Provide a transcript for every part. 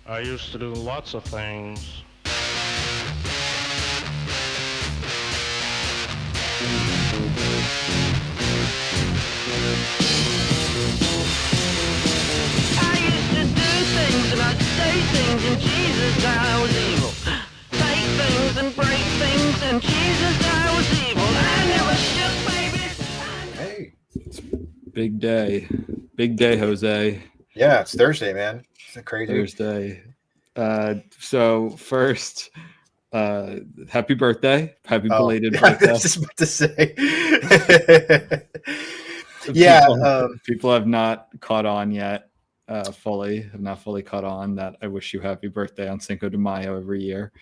I used to do lots of things. I used to do things and I'd say things and Jesus, I was evil. Take things and break things and Jesus, I was evil. I never shook, baby. Hey. Big day. Big day, Jose. Yeah, it's Thursday, man. It's crazy. Thursday. So first, happy birthday. Happy belated birthday. I was just about to say. People have not caught on yet. Have not fully caught on that I wish you happy birthday on Cinco de Mayo every year.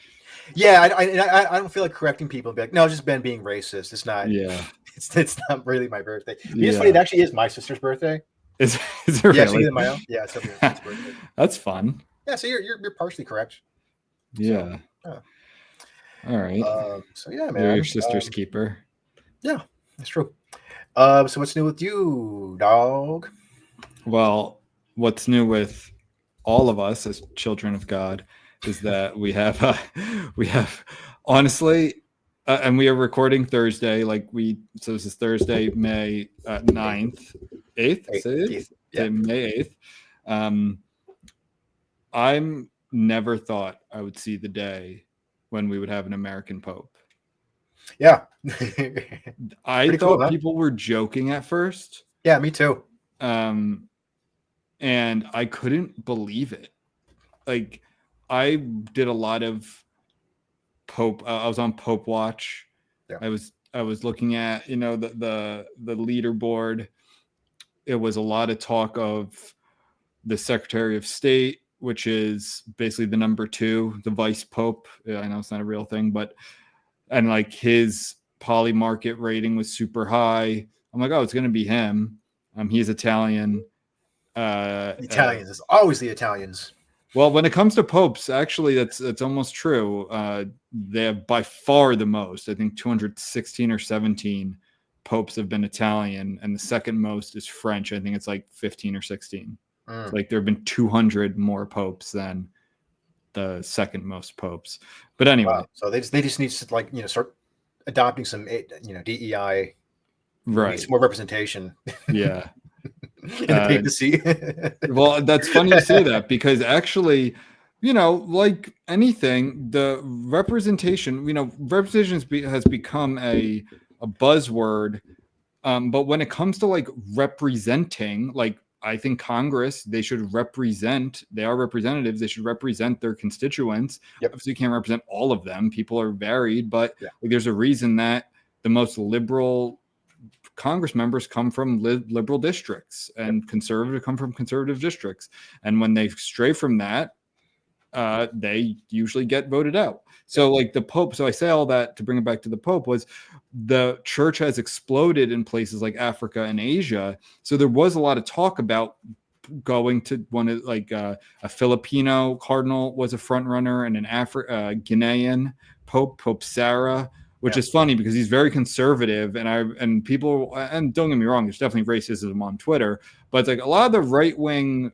Yeah, I don't feel like correcting people and be like, no, it's just Ben being racist. It's not. Yeah. It's not really my birthday. It's funny. It actually is my sister's birthday. Is it really? Yeah, she's my own. Yeah, it's somebody's birthday. That's fun. Yeah, so you're partially correct. Yeah. So, All right. So yeah, man. You're your sister's keeper. Yeah, that's true. So what's new with you, dog? Well, what's new with all of us as children of God is that we have honestly, and we are recording Thursday. So this is Thursday, May 9th, 8th. Yeah. May 8th. I'm never thought I would see the day when we would have an American Pope. Yeah. I Pretty thought cool, huh? people were joking at first. Yeah, me too. And I couldn't believe it. Like, I did a lot of Pope. I was on Pope Watch. Yeah. I was looking at the leaderboard. It was a lot of talk of the Secretary of State, which is basically the number 2, the Vice Pope. I know it's not a real thing, and like his poly market rating was super high. I'm like, oh, it's going to be him. He's Italian. Italians. It's always the Italians. Well, when it comes to popes, actually, that's almost true. They have by far the most. I think 216 or 17 popes have been Italian, and the second most is French. I think it's like 15 or 16. So like there have been 200 more popes than the second most popes. But anyway, wow. So they just need to start adopting some DEI, right? Some more representation. Yeah. In the papacy. Well, that's funny you say that because actually, like anything, the representation, has become a buzzword. But when it comes to like representing, like I think Congress, they should represent, they are representatives, they should represent their constituents. Yep. Obviously, you can't represent all of them. People are varied, but yeah. like, there's a reason that the most liberal Congress members come from liberal districts and conservative come from conservative districts. And when they stray from that, they usually get voted out. So like the Pope, so I say all that to bring it back to the Pope, was the church has exploded in places like Africa and Asia. So there was a lot of talk about going to one of a Filipino cardinal was a front runner, and an Guinean Pope Sarah, which is funny because he's very conservative, and people, and don't get me wrong, there's definitely racism on Twitter, but it's like a lot of the right wing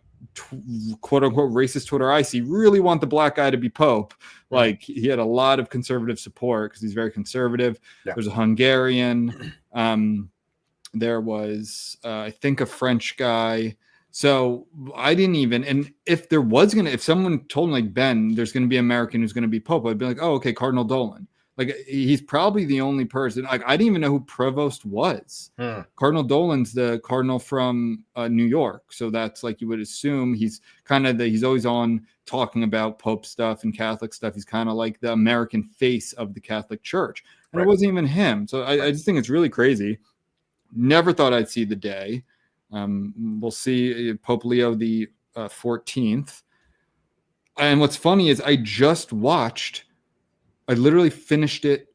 quote unquote racist Twitter I see really want the black guy to be Pope. Like he had a lot of conservative support because he's very conservative. Yeah. There's a Hungarian. There was I think a French guy. So I didn't even, and if someone told me like, Ben, there's going to be an American who's going to be Pope, I'd be like, oh, okay, Cardinal Dolan. Like he's probably the only person. Like I didn't even know who Prevost was. Cardinal Dolan's the cardinal from New York, so that's like you would assume he's kind of he's always on talking about Pope stuff and Catholic stuff. He's kind of like the American face of the Catholic Church, and It wasn't even him. So I just think it's really crazy. Never thought I'd see the day. We'll see Pope Leo the 14th. And what's funny is I literally finished it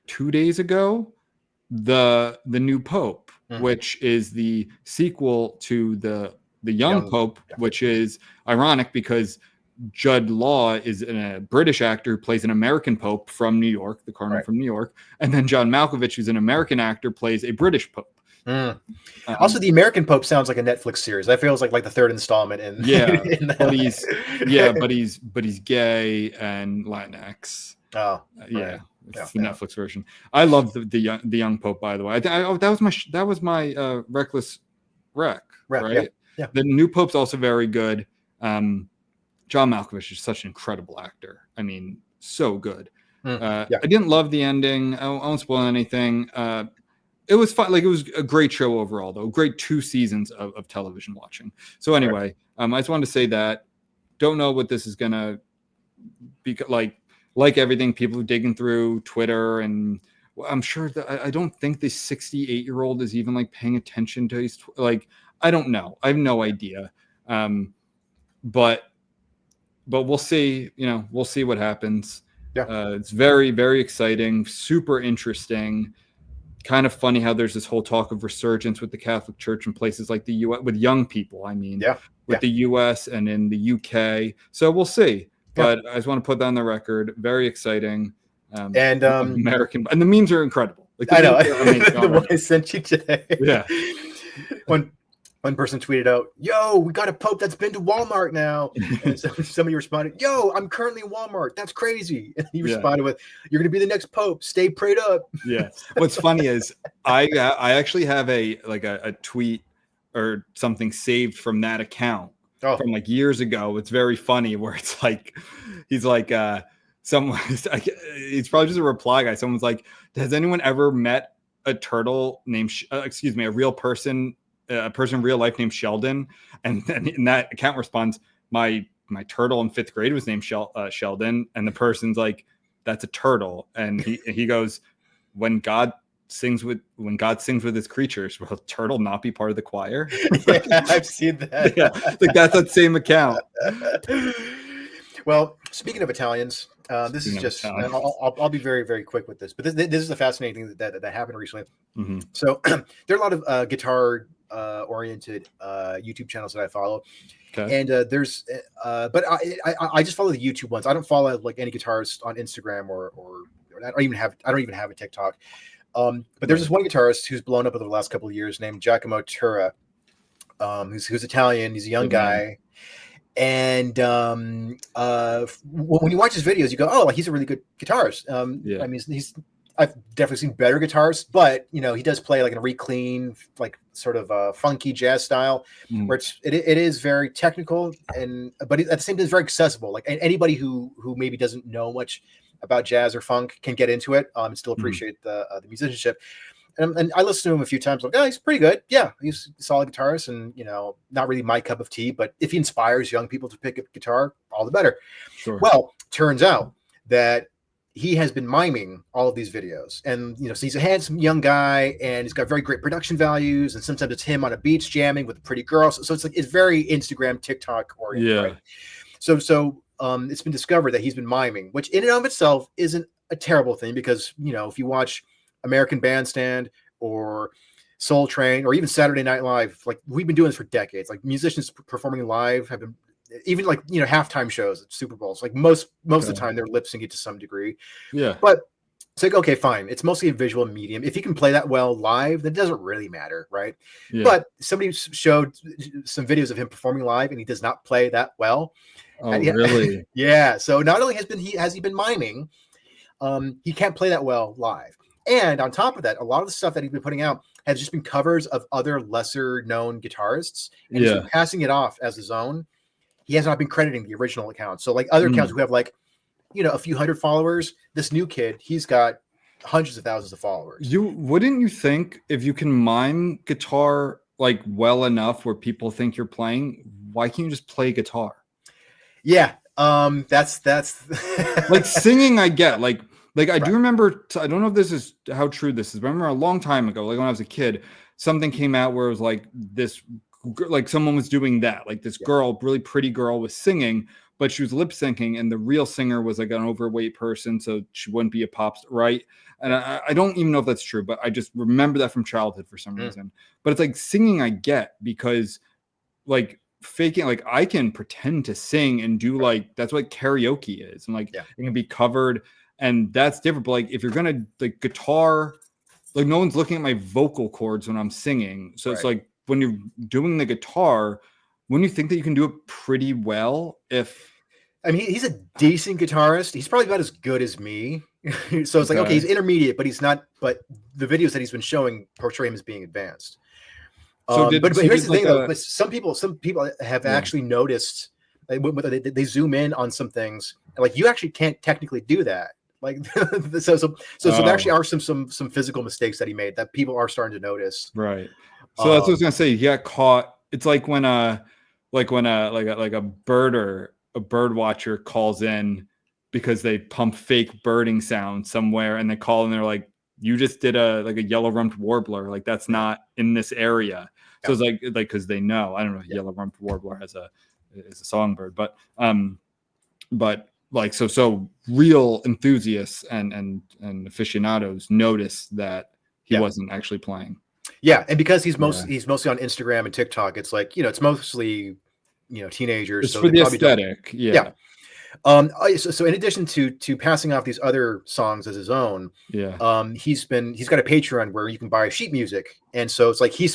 2 days ago, the new Pope, which is the sequel to the young Pope, which is ironic because Judd Law is a British actor who plays an American Pope from New York, the cardinal from New York, and then John Malkovich, who's an American actor, plays a British Pope. Mm. Also, the American Pope sounds like a Netflix series. That feels like the third installment in Yeah, in but he's gay and Latinx. Oh, Yeah, right. it's Yeah, the Netflix version. I love the young Pope, by the way. That was my reckless wreck, right. right? Yeah. The new Pope's also very good. John Malkovich is such an incredible actor. I mean, so good. Yeah. I didn't love the ending. I won't spoil anything. It was fun. Like, it was a great show overall, though. Great 2 seasons of television watching. So anyway, I just wanted to say that. Don't know what this is gonna be like. Like everything, people are digging through Twitter, and I'm sure that I don't think the 68-year-old is even like paying attention to his like. I don't know. I have no idea. But we'll see. We'll see what happens. Yeah. It's very, very exciting, super interesting. Kind of funny how there's this whole talk of resurgence with the Catholic Church in places like the U.S. with young people. I mean, with the U.S. and in the U.K. So we'll see. But I just want to put that on the record. Very exciting. And American, and the memes are incredible. Like, I know the one I sent you today. Yeah. One person tweeted out, "Yo, we got a Pope that's been to Walmart now." And somebody responded, "Yo, I'm currently in Walmart. That's crazy." And he responded with, "You're going to be the next Pope. Stay prayed up." Yeah. What's funny is I actually have a tweet or something saved from that account from like years ago. It's very funny where it's like he's like someone it's probably just a reply guy. Someone's like, "Has anyone ever met a turtle named a real person?" A person in real life named Sheldon, and then in that account responds, my turtle in 5th grade was named Sheldon, and the person's like, "That's a turtle," and he goes, when God sings with his creatures, will a turtle not be part of the choir?" Yeah, I've seen that. Yeah, like that's that same account. Well, speaking of Italians, this is just I'll be very, very quick with this, but this is a fascinating thing that happened recently. Mm-hmm. So there are a lot of guitar oriented YouTube channels that I follow. Okay. And there's but I just follow the YouTube ones. I don't follow like any guitarists on Instagram or I don't even have a TikTok. But there's this one guitarist who's blown up over the last couple of years named Giacomo Turra, who's Italian. He's a young guy. And when you watch his videos, you go, "Oh, like he's a really good guitarist." I mean, I've definitely seen better guitarists, but he does play like in a really clean, like sort of funky jazz style, where it is very technical, but at the same time, it's very accessible. Like anybody who maybe doesn't know much about jazz or funk can get into it and still appreciate the musicianship. And I listened to him a few times. Like, oh, he's pretty good. Yeah, he's a solid guitarist, and not really my cup of tea. But if he inspires young people to pick up guitar, all the better. Sure. Well, turns out that he has been miming all of these videos, and so he's a handsome young guy, and he's got very great production values. And sometimes it's him on a beach jamming with a pretty girl. So it's very Instagram, TikTok oriented. Yeah. Right? So it's been discovered that he's been miming, which in and of itself isn't a terrible thing, because if you watch American Bandstand or Soul Train or even Saturday Night Live, like we've been doing this for decades. Like musicians performing live have been, even like halftime shows at Super Bowls, like most of the time they're lip syncing to some degree. Yeah. But it's like, okay, fine, it's mostly a visual medium. If he can play that well live, then it doesn't really matter, right? Yeah. But somebody showed some videos of him performing live, and he does not play that well. Oh, really? Yeah. So not only has he been miming, he can't play that well live. And on top of that, a lot of the stuff that he's been putting out has just been covers of other lesser known guitarists, and he's been passing it off as his own. He has not been crediting the original account. So like other accounts who have like, a few hundred followers, this new kid, he's got hundreds of thousands of followers. Wouldn't you think if you can mime guitar like well enough where people think you're playing, why can't you just play guitar? Yeah. That's like singing. I get like I do remember, I don't know if this is how true this is, but I remember a long time ago, like when I was a kid, something came out where it was like this, like someone was doing that, like this girl, really pretty girl was singing, but she was lip syncing, and the real singer was like an overweight person, so she wouldn't be a pop star, right? And I don't even know if that's true, but I just remember that from childhood for some reason. But it's like singing, I get, because like faking, like I can pretend to sing and do like, that's what karaoke is, and like it can be covered, and that's different. But like if you're gonna like guitar, like no one's looking at my vocal cords when I'm singing. So it's Right. like when you're doing the guitar, when you think that you can do it pretty well, if I mean, he's a decent guitarist. He's probably about as good as me. So it's like, okay, he's intermediate, but he's not. But the videos that he's been showing portray him as being advanced. So But here's the thing, though. But some people have actually noticed. Like, they zoom in on some things. Like, you actually can't technically do that. Like, so there actually are some physical mistakes that he made that people are starting to notice. Right. So that's what I was gonna say. He got caught. It's like when a birder. A bird watcher calls in because they pump fake birding sound somewhere, and they call and they're like, "You just did a yellow-rumped warbler. Like that's not in this area." So it's like because they know. I don't know. Yellow-rumped warbler is a songbird, but like so real enthusiasts and aficionados notice that he wasn't actually playing. Yeah, and because he's mostly on Instagram and TikTok, it's like it's mostly teenagers. It's so for the aesthetic. Yeah. So in addition to passing off these other songs as his own, he's got a Patreon where you can buy sheet music, and so it's like he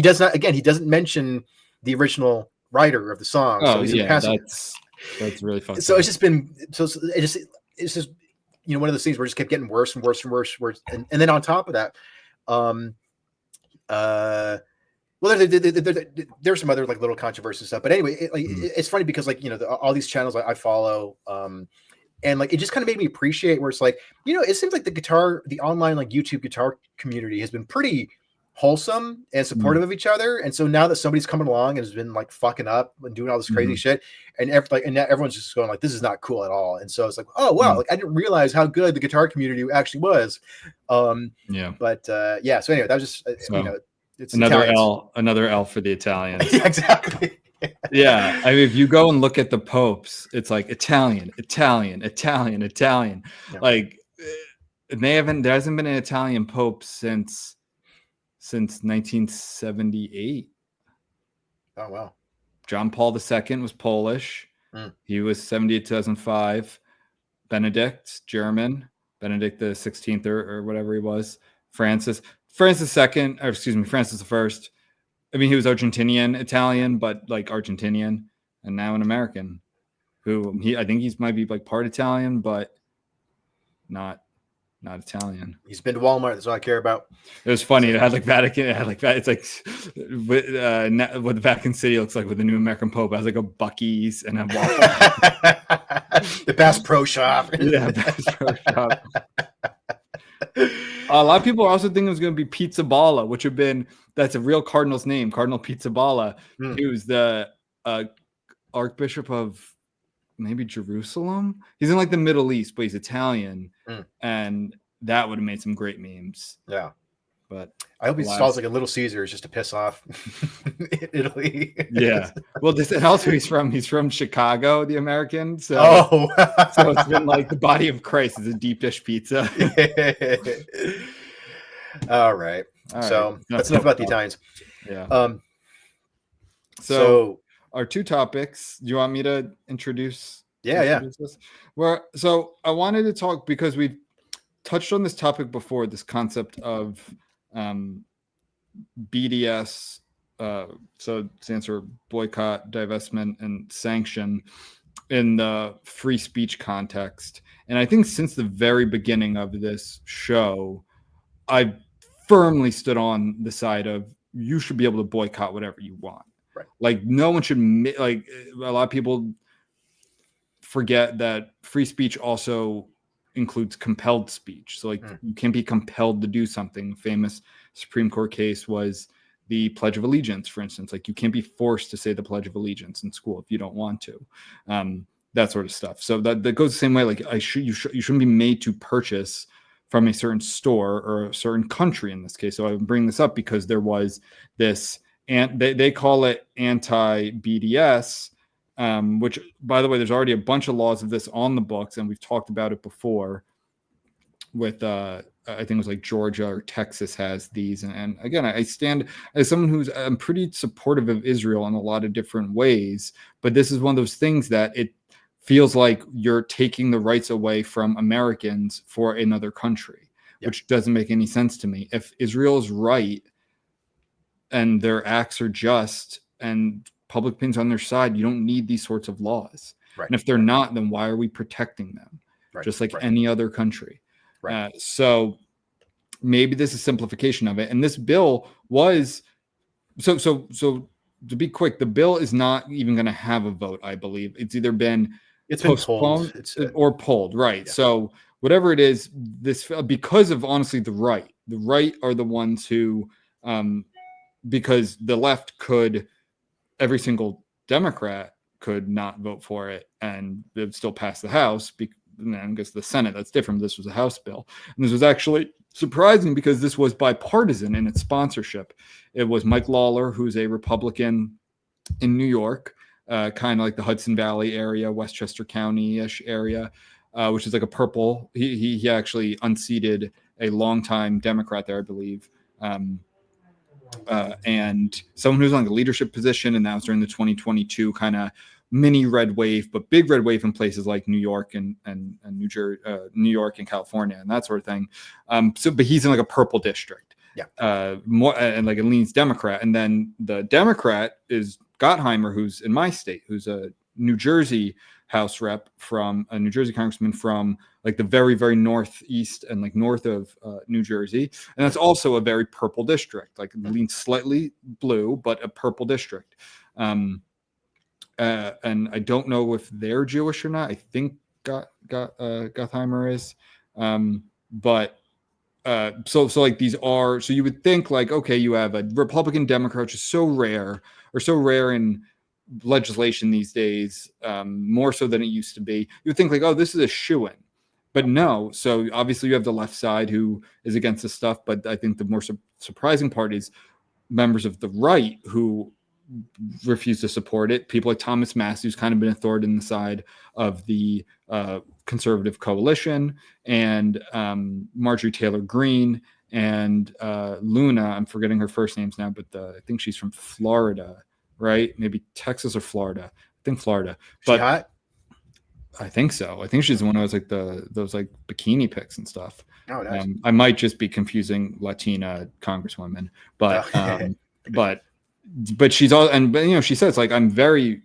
doesn't mention the original writer of the song. Oh, so that's really fun. So it's just one of those things where it just kept getting worse and worse and worse. And then on top of that, well, there's some other like little controversy stuff, but anyway, it's funny because all these channels I follow, and like it just kind of made me appreciate where it's like it seems like the online like YouTube guitar community has been pretty wholesome and supportive of each other, and so now that somebody's coming along and has been like fucking up and doing all this crazy shit, and now everyone's just going like this is not cool at all, and so it's like oh wow, like I didn't realize how good the guitar community actually was. So anyway, that was just it's another Italians. another L for the Italians. Yeah, exactly. Yeah, I mean, if you go and look at the popes, it's like Italian. Yeah. Like there hasn't been an Italian pope since 1978. Oh wow. John Paul II was Polish. He was 78 2005. Benedict, German. Benedict the 16th or whatever he was. Francis II, or excuse me, Francis I. I mean, he was Argentinian Italian, but like Argentinian, and now an American. I think he might be like part Italian, but not Italian. He's been to Walmart. That's all I care about. It was funny. It had like Vatican. It had like it's like what the Vatican City looks like with the new American Pope. It has like a Buc-ee's and a the Bass Pro Shop. Yeah, Bass Pro Shop. A lot of people are also thinking it was going to be Pizzaballa, which that's a real Cardinal's name, Cardinal Pizzaballa. He was the Archbishop of maybe Jerusalem. He's in like the Middle East, but he's Italian, and that would have made some great memes. Yeah, but I hope he stalls like a Little Caesars just to piss off Italy. Yeah, well, and also he's from Chicago, the American. So so it's been like the body of Christ is a deep dish pizza. All right. So that's enough about the Italians. Yeah. So our two topics. Do you want me to introduce? Yeah. This? So I wanted to talk because we've touched on this topic before. This concept of BDS. So it stands for boycott, divestment, and sanction in the free speech context. And I think since the very beginning of this show, I've firmly stood on the side of you should be able to boycott whatever you want. Right. Like no one should, like a lot of people forget that free speech also includes compelled speech. So like you can't be compelled to do something. Famous Supreme Court case was the Pledge of Allegiance, for instance. Like you can't be forced to say the Pledge of Allegiance in school if you don't want to. That sort of stuff. So that goes the same way. Like you shouldn't be made to purchase from a certain store or a certain country in this case. So I bring this up because there was this, and they call it anti-BDS, which, by the way, there's already a bunch of laws of this on the books, and we've talked about it before with, I think it was like Georgia or Texas has these. And again, I stand as someone I'm pretty supportive of Israel in a lot of different ways, but this is one of those things that it feels like you're taking the rights away from Americans for another country, which doesn't make any sense to me. If Israel is right and their acts are just and public opinion's on their side, you don't need these sorts of laws. Right. And if they're not, then why are we protecting them? Just like any other country. So maybe this is simplification of it. And this bill was so to be quick, the bill is not even going to have a vote. I believe it's either been postponed or pulled. Right. Yeah. So whatever it is, this because of honestly the right are the ones who, because the left could, every single Democrat could not vote for it and it would still pass the House. And I guess the Senate, that's different. This was a House bill. And this was actually surprising because this was bipartisan in its sponsorship. It was Mike Lawler, who's a Republican in New York, kind of like the Hudson Valley area, Westchester County-ish area, which is like a purple. He actually unseated a longtime Democrat there, I believe. And someone who's on a leadership position, and that was during the 2022 kind of mini red wave, but big red wave in places like New York and New Jersey, New York and California and that sort of thing. But he's in like a purple district, more and like it leans Democrat. And then the Democrat is Gottheimer, who's in my state, who's a New Jersey House rep from a New Jersey congressman from like the very, very northeast and like north of New Jersey. And that's also a very purple district, like leans slightly blue, but a purple district. And I don't know if they're Jewish or not. I think Gottheimer is. So like these are, so you would think like, okay, you have a Republican Democrat, which is so rare in legislation these days, more so than it used to be. You would think like, oh, this is a shoo-in. But no. So obviously you have the left side who is against this stuff. But I think the more surprising part is members of the right who refuse to support it. People like Thomas Massie, who's kind of been a thorn in the side of the conservative coalition, and Marjorie Taylor Greene and Luna. I'm forgetting her first names now, but I think she's from Florida, right? Maybe Texas or Florida. I think Florida. But she hot? I think so. I think she's the one who has like those like bikini pics and stuff. Oh, nice. I might just be confusing Latina congresswomen, but but she's all, and you know, she says like, I'm very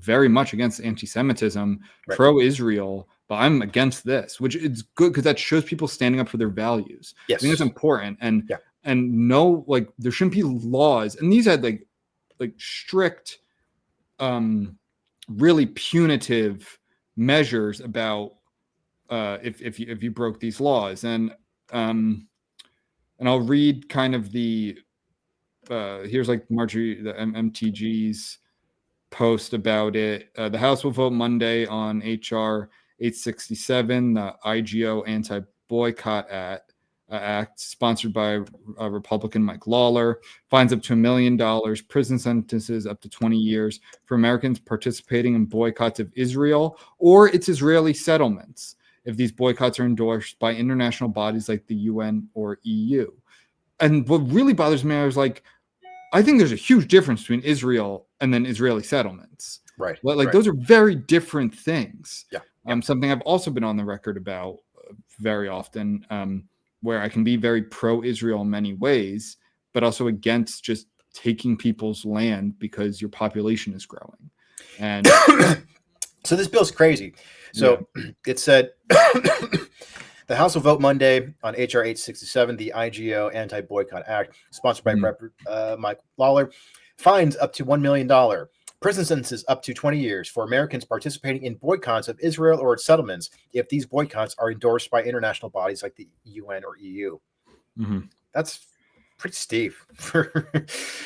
much against anti-Semitism, pro-Israel, but I'm against this, which is good because that shows people standing up for their values. Yes. I think it's important, and no, like there shouldn't be laws, and these had like strict, really punitive measures about if you broke these laws, and I'll read kind of the. Here's like Marjorie, the MTG's post about it. The House will vote Monday on HR 867, the IGO Anti-Boycott Act, sponsored by Republican Mike Lawler. Fines up to $1 million, prison sentences up to 20 years for Americans participating in boycotts of Israel or its Israeli settlements, if these boycotts are endorsed by international bodies like the UN or EU. And what really bothers me is like, I think there's a huge difference between Israel and then Israeli settlements. Right. Like those are very different things. Yeah. Something I've also been on the record about very often, where I can be very pro-Israel in many ways, but also against just taking people's land because your population is growing. And so this bill's crazy. So it said the House will vote Monday on HR 867, the IGO Anti-Boycott Act, sponsored by Mike Lawler. Fines up to $1 million. Prison sentences up to 20 years for Americans participating in boycotts of Israel or its settlements, if these boycotts are endorsed by international bodies like the UN or EU. Mm-hmm. That's pretty steep.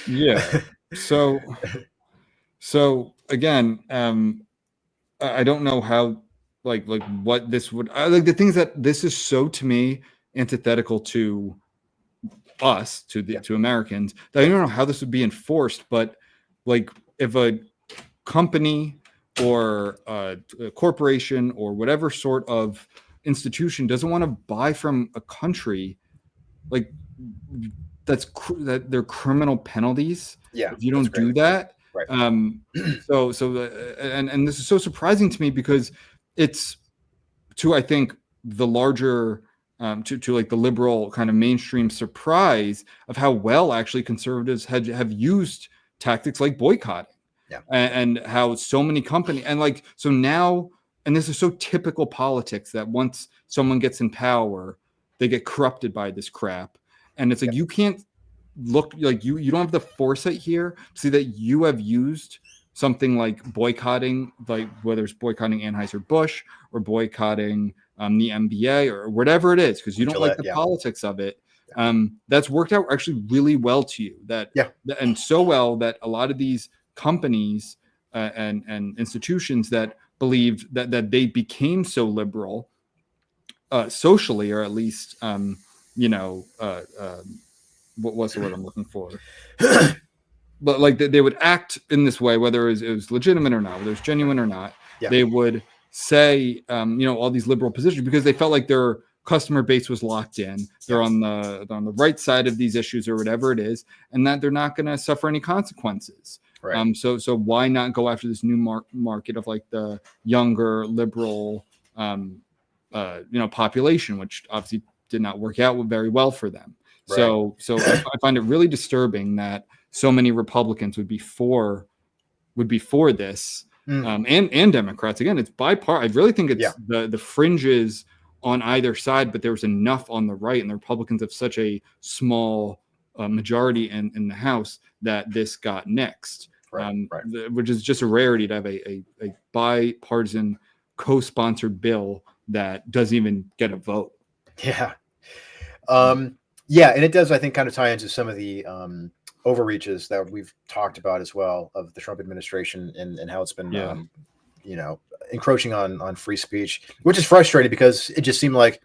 Yeah. So again, I don't know how. Like what this would like the things that this is so to me antithetical to us, to Americans, that I don't know how this would be enforced. But like if a company or a corporation or whatever sort of institution doesn't want to buy from a country, like that they're criminal penalties. Yeah, if you don't do that. Right. And this is so surprising to me because it's to, I think, the larger to like the liberal kind of mainstream surprise of how well actually conservatives have used tactics like boycotting, and how so many companies, and like, so now, and this is so typical politics, that once someone gets in power, they get corrupted by this crap. And it's like, you can't look, like, you don't have the foresight here to see that you have used something like boycotting, like whether it's boycotting Anheuser-Busch or boycotting the NBA or whatever it is, because you don't like the politics of it. That's worked out actually really well to you, and so well that a lot of these companies and institutions that believed that they became so liberal socially, or at least what was the word I'm looking for? But like they would act in this way, whether it was legitimate or not, whether it was genuine or not. They would say, all these liberal positions, because they felt like their customer base was locked in. They're on the right side of these issues, or whatever it is, and that they're not going to suffer any consequences. Right. So why not go after this new market of like the younger liberal, population, which obviously did not work out very well for them. Right. So I find it really disturbing that so many Republicans would be for this, and Democrats. Again, it's bipartisan. I really think it's the fringes on either side, but there was enough on the right, and the Republicans have such a small majority in the House that this got nixed. Which is just a rarity to have a bipartisan co-sponsored bill that doesn't even get a vote. And it does, I think, kind of tie into some of the overreaches that we've talked about as well of the Trump administration, and how it's been encroaching on free speech, which is frustrating, because it just seemed like,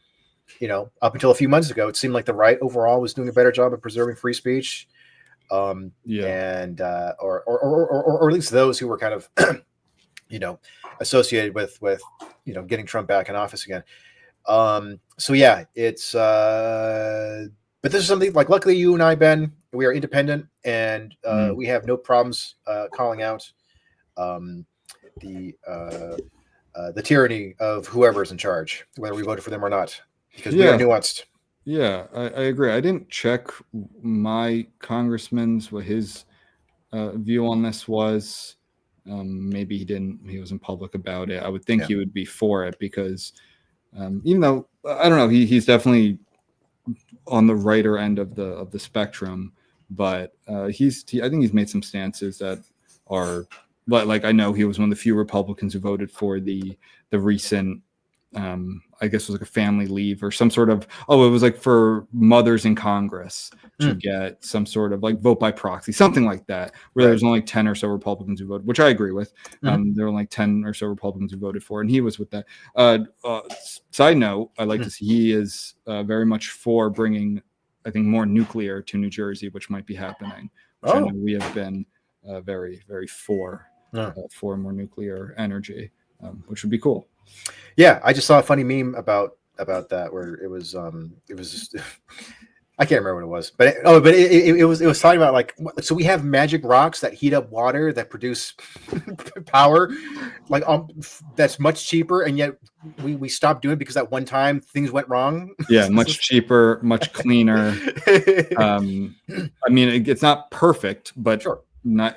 up until a few months ago, it seemed like the right overall was doing a better job of preserving free speech. Or at least those who were kind of associated with getting Trump back in office again. It's but this is something like, luckily you and I, Ben, we are independent, and we have no problems calling out the tyranny of whoever's in charge, whether we voted for them or not, because we are nuanced. Yeah, I agree. I didn't check my congressman's, what his view on this was. Maybe he wasn't public about it. I would think he would be for it, because even though, I don't know, he's definitely on the righter end of the spectrum, but I think he's made some stances that are, but like, I know he was one of the few Republicans who voted for the recent, I guess it was like a family leave or some sort of, it was like for mothers in Congress to get some sort of like vote by proxy, something like that, where there's only like 10 or so Republicans who voted, which I agree with. There were like 10 or so Republicans who voted for, and he was with that. Side note, I like to see he is very much for bringing, I think, more nuclear to New Jersey, which might be happening. Which I know we have been very, very for more nuclear energy, which would be cool. Yeah, I just saw a funny meme about that, where it was just, I can't remember what it was, but it was talking about, like, so we have magic rocks that heat up water that produce power, like that's much cheaper, and yet we stopped doing it because that one time things went wrong. Yeah, much cheaper, much cleaner. I mean, it's not perfect, but not.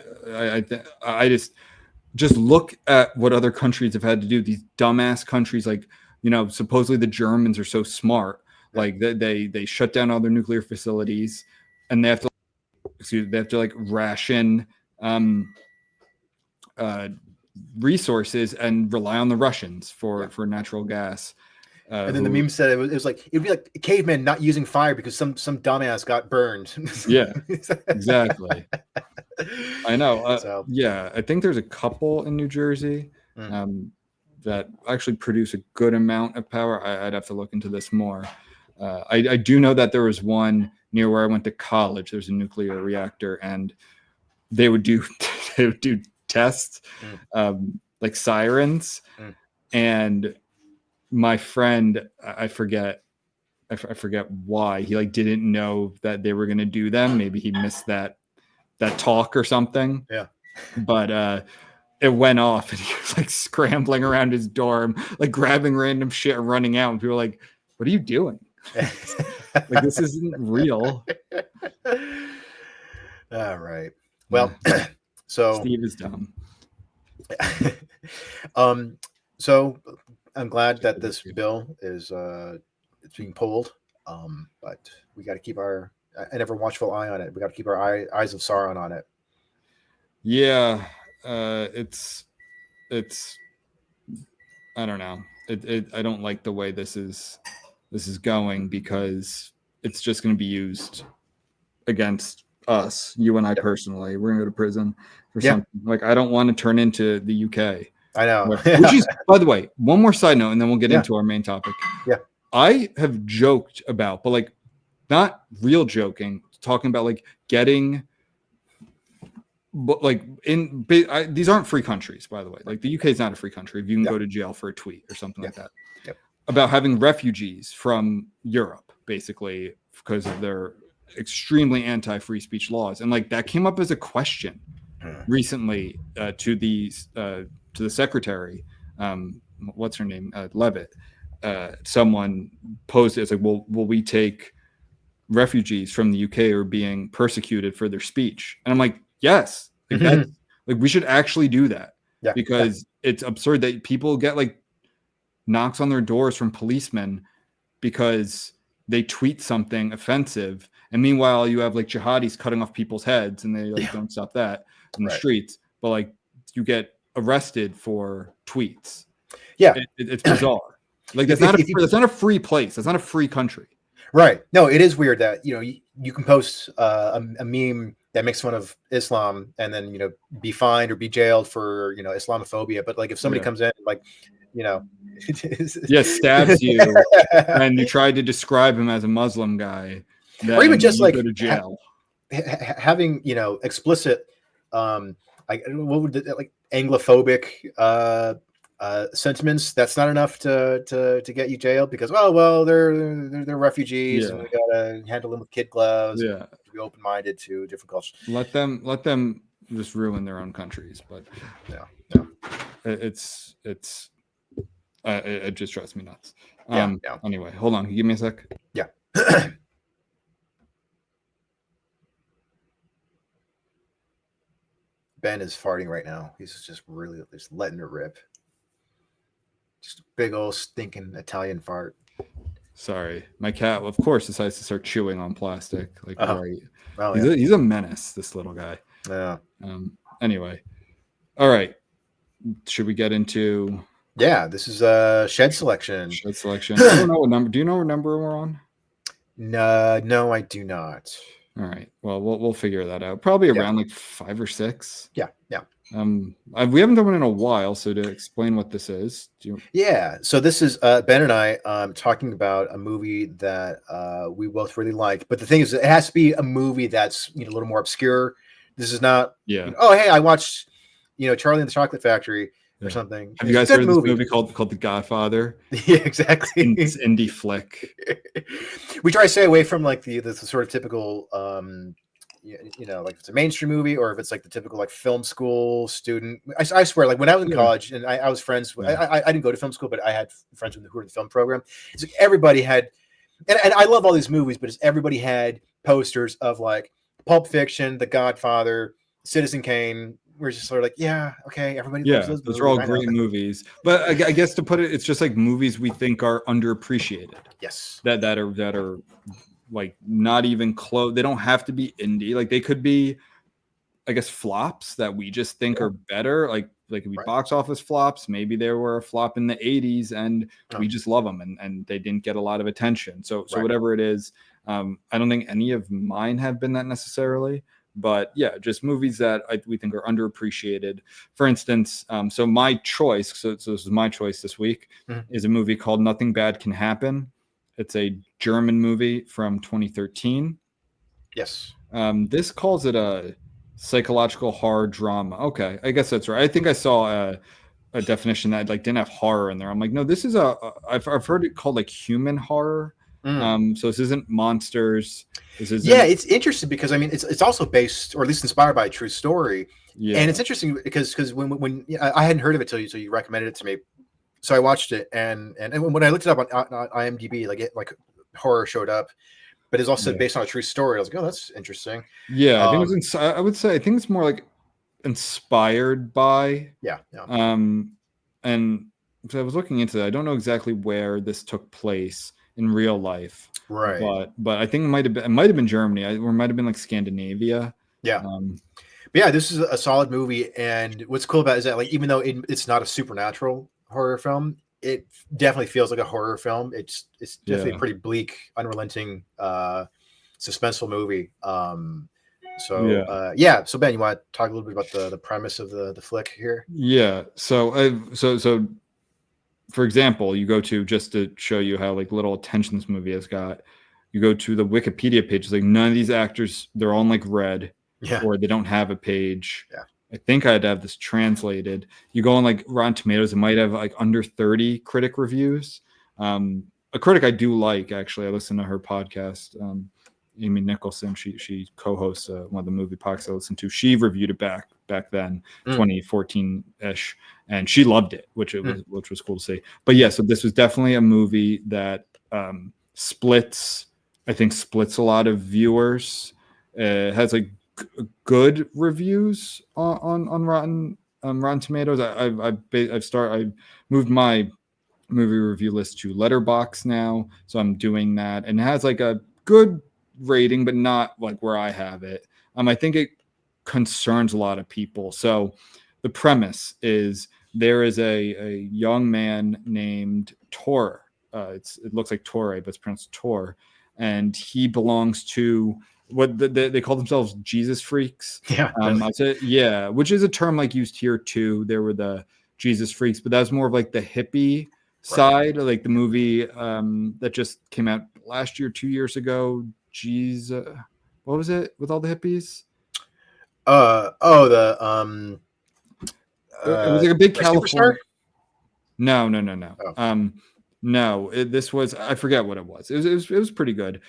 I just look at what other countries have had to do. These dumbass countries, like, supposedly the Germans are so smart. Like they shut down all their nuclear facilities, and they have to like ration resources and rely on the Russians for natural gas. And then the meme said it'd be like a caveman not using fire because some dumbass got burned. Yeah, exactly. I know. Yeah, I think there's a couple in New Jersey that actually produce a good amount of power. I'd have to look into this more. I do know that there was one near where I went to college. There's a nuclear reactor, and they would do tests, like sirens, and my friend, I forget why, he like didn't know that they were going to do them. Maybe he missed that talk or something. Yeah, but it went off, and he was like scrambling around his dorm, like grabbing random shit and running out, and people were like, what are you doing? Like, this isn't real. All right. Well, so Steve is dumb. So I'm glad that this bill is it's being pulled. But we got to keep an ever watchful eye on it. We got to keep our eyes of Sauron on it. Yeah, it's I don't know. I don't like the way this is going, because it's just going to be used against us, you and I personally. We're gonna go to prison for something. Like, I don't want to turn into the UK. I know. Which is, by the way, one more side note, and then we'll get into our main topic. Yeah. I have joked about, but like not real joking, talking about like getting, but like these aren't free countries, by the way. Like, the UK is not a free country. You can go to jail for a tweet or something like that. Yep. About having refugees from Europe, basically, because of their extremely anti-free speech laws, and like that came up as a question recently to the secretary, what's her name, Levitt. Someone posed it as like, will we take refugees from the UK who are being persecuted for their speech? And I'm like, yes, like that's, like, we should actually do that, because it's absurd that people get like knocks on their doors from policemen because they tweet something offensive, and meanwhile you have like jihadis cutting off people's heads, and they like don't stop that in the streets, but like you get arrested for tweets. It's bizarre. Like, that's not a free place. That's not a free country. Right. No, it is weird that, you know, you can post a meme that makes fun of Islam and then, you know, be fined or be jailed for, you know, Islamophobia. But like, if somebody comes in, like, you know, stabs you, and you tried to describe him as a Muslim guy, or even just like go to jail. Having, you know, explicit, like, what would like Anglophobic sentiments, that's not enough to get you jailed, because they're refugees, and we gotta handle them with kid gloves. Be open-minded to different cultures. Let them just ruin their own countries. But it just drives me nuts. Anyway, hold on, can you give me a sec? Ben is farting right now. He's just really just letting it rip. Just a big old stinking Italian fart. Sorry, my cat, of course, decides to start chewing on plastic. Like, right? Oh, he's a menace, this little guy. Yeah. Anyway, all right. Should we get into? Yeah, this is shed selection. Shed selection. I don't know what number. Do you know what number we're on? No, I do not. All right. Well, we'll figure that out. Probably around like 5 or 6. Yeah. We haven't done one in a while, so to explain what this is. So this is Ben and I talking about a movie that we both really like. But the thing is, it has to be a movie that's, you know, a little more obscure. This is not. You know, oh, hey, I watched, you know, Charlie and the Chocolate Factory or something. Have you guys heard of this movie called The Godfather? Yeah, exactly. It's indie flick. We try to stay away from like the sort of typical, you know, like if it's a mainstream movie, or if it's like the typical like film school student. I swear, like when I was in college, and I was friends with, I didn't go to film school, but I had friends who were in the film program. It's like everybody had, and I love all these movies, but everybody had posters of like Pulp Fiction, The Godfather, Citizen Kane. We're just sort of like, yeah, okay, everybody loves those movies. Those are all great movies. But I guess to put it, it's just like movies we think are underappreciated. Yes. That are like not even close. They don't have to be indie. Like, they could be, I guess, flops that we just think are better. Like we box office flops. Maybe they were a flop in the 80s and we just love them, and they didn't get a lot of attention. So whatever it is, I don't think any of mine have been that necessarily. But yeah, just movies that we think are underappreciated. For instance, so my choice, so this is my choice this week, is a movie called Nothing Bad Can Happen. It's a German movie from 2013. Yes. This calls it a psychological horror drama. Okay, I guess that's right. I think I saw a definition that like didn't have horror in there. I'm like, no, this is I've heard it called like human horror. So this isn't monsters. This isn't... Yeah, it's interesting because I mean it's also based, or at least inspired by a true story. Yeah, and it's interesting because when I hadn't heard of it till you recommended it to me, so I watched it, and when I looked it up on IMDb, like horror showed up, but it's also based on a true story. I was like, oh, that's interesting. Yeah, I think it was. I would say I think it's more like inspired by. Yeah. And so I was looking into that. I don't know exactly where this took place in real life, right? But I think it might have been Germany, or it might have been like Scandinavia. Yeah. But yeah, this is a solid movie, and what's cool about it is that, like, even though it's not a supernatural horror film, it definitely feels like a horror film. It's definitely a pretty bleak, unrelenting, suspenseful movie. So Ben, you want to talk a little bit about the premise of the flick here? Yeah. So for example, you go to, just to show you how like little attention this movie has got, you go to the Wikipedia page. It's like none of these actors, they're all in like red, or they don't have a page. Yeah. I think I had to have this translated. You go on like Rotten Tomatoes, it might have like under 30 critic reviews. A critic I do like, actually, I listen to her podcast. Amy Nicholson, she co-hosts one of the movie podcasts I listened to. She reviewed it back then, 2014-ish, and she loved it, which was cool to see. But yeah, so this was definitely a movie that splits a lot of viewers. It has like good reviews on Rotten Tomatoes. I moved my movie review list to Letterboxd now, so I'm doing that, and it has like a good rating, but not like where I have it. I think it concerns a lot of people. So the premise is there is a young man named Tor. It looks like Torre, but it's pronounced Tor, and he belongs to what they call themselves Jesus freaks. Yeah, which is a term like used here too. There were the Jesus freaks, but that's more of like the hippie side, like the movie that just came out last year, 2 years ago. Jesus, what was it with all the hippies? It was like a big California. Superstar? No. Oh. No, this was, I forget what it was. It was pretty good.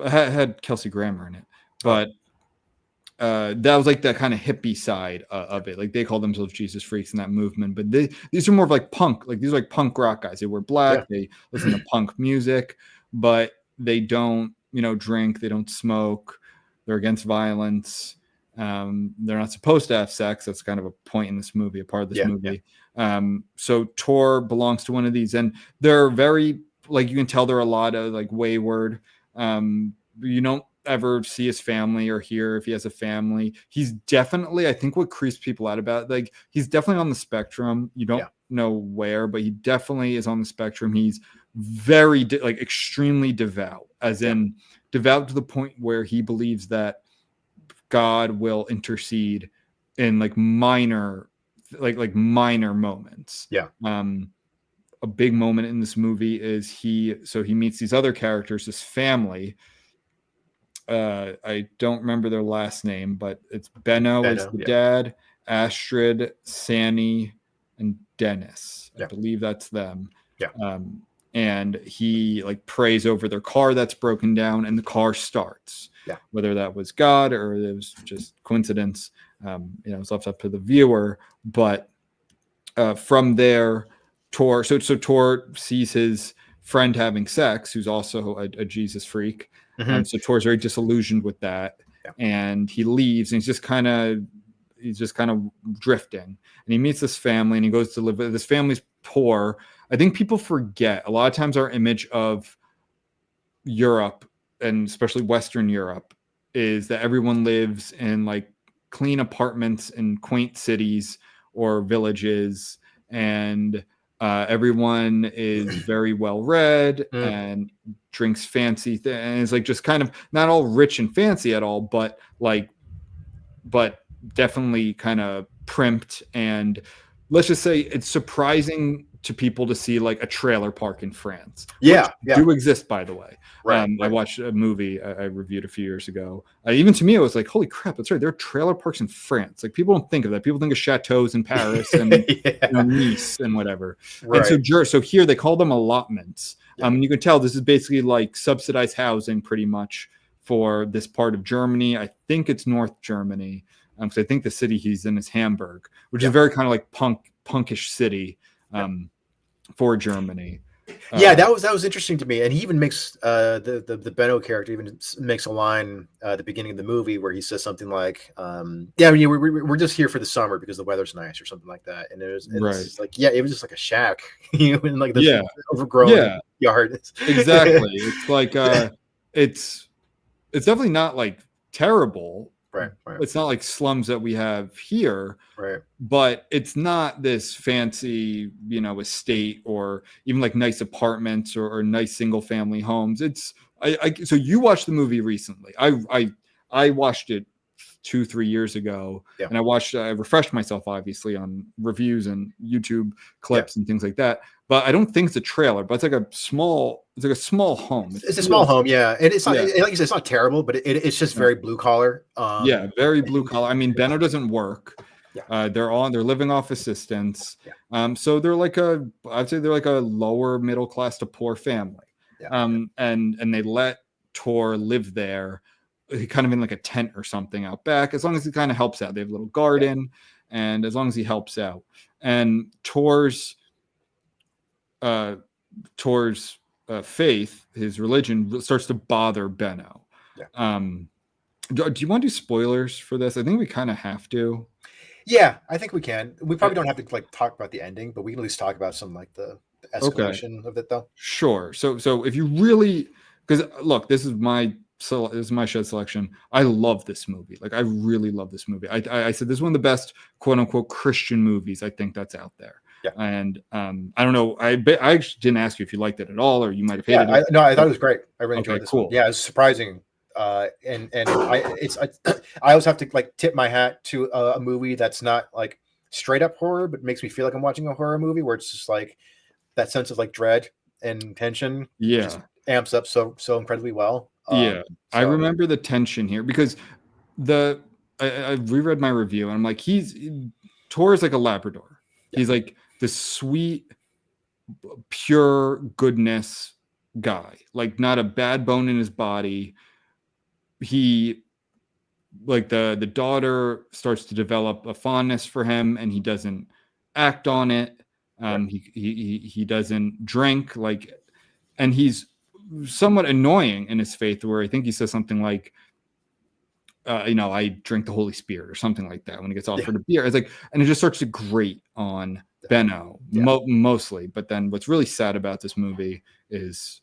Had Kelsey Grammer in it, but that was like that kind of hippie side of it. Like they call themselves Jesus freaks in that movement, but these are more of like punk. Like these are like punk rock guys. They wear black. They listen to punk music, but they don't, drink. They don't smoke. They're against violence. They're not supposed to have sex. That's kind of a point in this movie, a part of this movie. So Tor belongs to one of these, and they're very, like, you can tell they're a lot of like wayward. You don't ever see his family or hear if he has a family. He's definitely, I think what creeps people out about it, like he's definitely on the spectrum. You don't know where, but he definitely is on the spectrum. He's very like extremely devout, as in devout to the point where he believes that God will intercede in like minor moments. A big moment in this movie is he meets these other characters, this family. I don't remember their last name, but it's Benno is the dad, Astrid, Sanny, and Dennis. I believe that's them. And he like prays over their car that's broken down, and the car starts. Whether that was God or it was just coincidence, it's left up to the viewer. But from there, Tor sees his friend having sex, who's also a Jesus freak. So Tor's very disillusioned with that, and he leaves, and he's just kind of drifting. And he meets this family, and he goes to live with this family's poor. I think people forget a lot of times our image of Europe, and especially Western Europe, is that everyone lives in like clean apartments in quaint cities or villages, and everyone is very well read and drinks fancy things, and it's like just kind of not all rich and fancy at all, but definitely kind of primped. And let's just say it's surprising to people to see like a trailer park in France. Do exist, by the way. I watched a movie I reviewed a few years ago. Even to me, it was like, holy crap, that's right. There are trailer parks in France. Like people don't think of that. People think of chateaus in Paris and Nice and whatever. And so here they call them allotments. You can tell this is basically like subsidized housing pretty much for this part of Germany. I think it's North Germany. Because I think the city he's in is Hamburg, which is very kind of like punkish city for Germany. Yeah, that was interesting to me, and he even makes the Benno character even makes a line at the beginning of the movie where he says something like, "Yeah, I mean, we're just here for the summer because the weather's nice,or something like that." And it's like, yeah, it was just like a shack, in like this overgrown yard. Exactly. It's like it's definitely not like terrible. Right. It's not like slums that we have here. Right. But it's not this fancy, estate or even like nice apartments or nice single family homes. It's so you watched the movie recently. I watched it 2-3 years ago, and I refreshed myself obviously on reviews and YouTube clips and things like that. But I don't think it's a trailer, but it's like a small home. It's a small home, yeah. And it's not, like you said, it's not terrible, but it's just very blue collar. Very blue collar. I mean, Benno doesn't work. They're living off assistance. So they're like I'd say they're like a lower middle class to poor family. And they let Tor live there, kind of in like a tent or something out back, as long as he kind of helps out. They have a little garden, and as long as he helps out. And Tor's faith, his religion, starts to bother Benno. Do you want to do spoilers for this? I think we kind of have to. Yeah, I think we can. We probably don't have to like talk about the ending, but we can at least talk about some like the escalation of it, though. Sure. So if you really, because look, this is my shed selection. I love this movie. Like, I really love this movie. I said this is one of the best quote unquote Christian movies I think that's out there. And I don't know. I actually didn't ask you if you liked it at all, or you might have hated it. No, I thought it was great. I really enjoyed this. Cool. One. Yeah, it was surprising. And I always have to like tip my hat to a movie that's not like straight up horror, but makes me feel like I'm watching a horror movie, where it's just like that sense of like dread and tension. Just amps up so incredibly well. I remember the tension here because I reread my review, and I'm like, Tor is like a Labrador. He's like this sweet, pure goodness guy, like not a bad bone in his body. He, like, the daughter starts to develop a fondness for him, and he doesn't act on it. He doesn't drink, like, and he's somewhat annoying in his faith, where I think he says something like, I drink the Holy Spirit or something like that when he gets offered a beer. It's like, and it just starts to grate on Benno mostly. But then what's really sad about this movie is,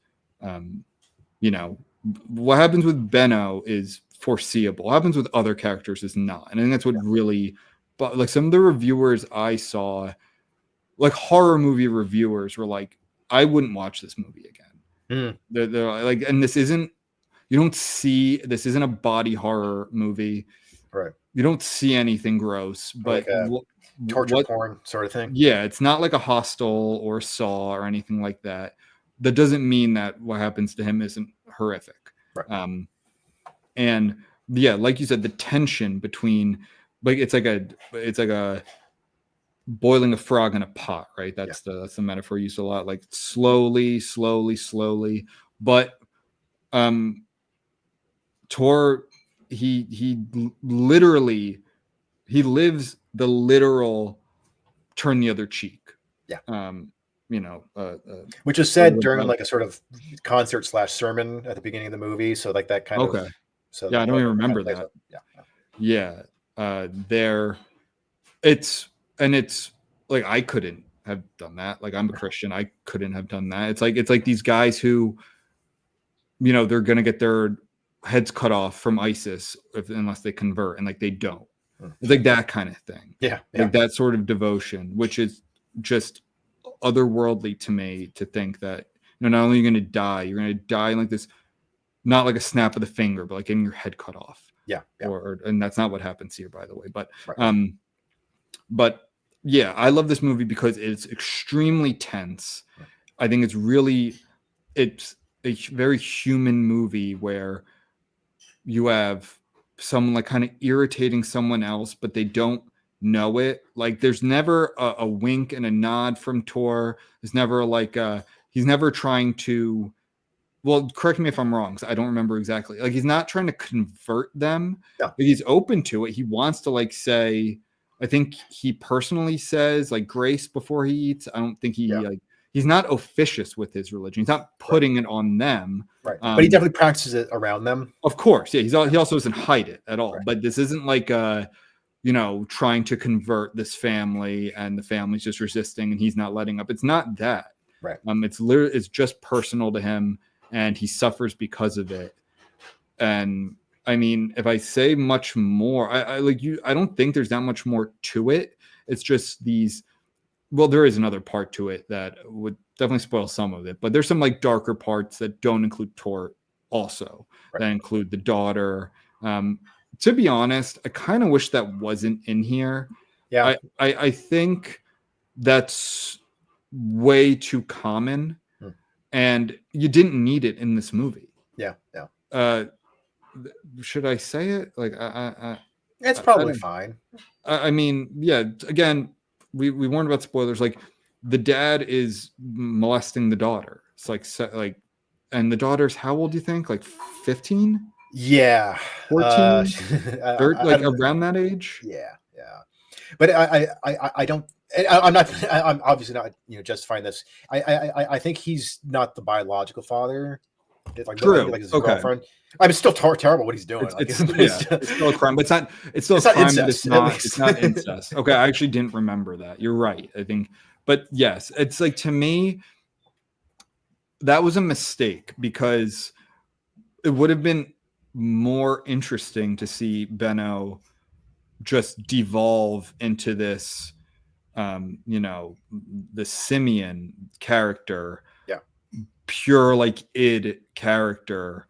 what happens with Benno is foreseeable. What happens with other characters is not. And I think that's what really, but like some of the reviewers I saw, like horror movie reviewers, were like, I wouldn't watch this movie again. They're like, and this isn't a body horror movie. Right. You don't see anything gross, but like torture porn sort of thing. Yeah, it's not like a Hostel or Saw or anything like that. That doesn't mean that what happens to him isn't horrific. Right. And like you said, the tension between, like, it's like a boiling a frog in a pot, right? That's the metaphor used a lot. Like slowly, but Tor, he literally, he lives the literal turn the other cheek. Which is said during like a sort of concert / sermon at the beginning of the movie. So like that kind of. So I don't even remember that. It's like, I couldn't have done that. Like, I'm a Christian. I couldn't have done that. It's like these guys who, they're going to get their heads cut off from ISIS unless they convert, and like they don't. It's like that kind of thing. Like that sort of devotion, which is just otherworldly to me, to think that, not only you're going to die like this, not like a snap of the finger, but like getting your head cut off. And that's not what happens here, by the way. But but yeah, I love this movie because it's extremely tense. I think it's a very human movie where you have someone like kind of irritating someone else, but they don't know it. Like, there's never a wink and a nod from Tor. There's never like he's never trying to, well, correct me if I'm wrong, because I don't remember exactly. Like, he's not trying to convert them. Like, he's open to it. He wants to, like, say, I think he personally says like grace before he eats. I don't think he he's not officious with his religion. He's not putting it on them. Right. But he definitely practices it around them. Of course. Yeah. He also doesn't hide it at all. Right. But this isn't like trying to convert this family and the family's just resisting and he's not letting up. It's not that. Right. It's just personal to him and he suffers because of it. And I mean, if I say much more, I don't think there's that much more to it. It's just there is another part to it that would definitely spoil some of it, but there's some like darker parts that don't include Tort also, that include the daughter. To be honest, I kind of wish that wasn't in here. Yeah. I think that's way too common and you didn't need it in this movie. Yeah. Yeah. Should I say it? Like, it's probably fine. I mean, yeah, again, we warned about spoilers. Like the dad is molesting the daughter. It's like, and the daughter's how old do you think? Like 15? Yeah. 14? Around that age? Yeah. But I don't, I'm obviously not, justifying this. I think he's not the biological father. Like, true. Like his girlfriend. I mean, it's still terrible what he's doing. It's still a crime, but it's still a crime. Incest, it's not incest. Okay, I actually didn't remember that. You're right. I think, but yes, it's like to me, that was a mistake because it would have been more interesting to see Benno just devolve into this, the Simeon character. Yeah. Pure like id character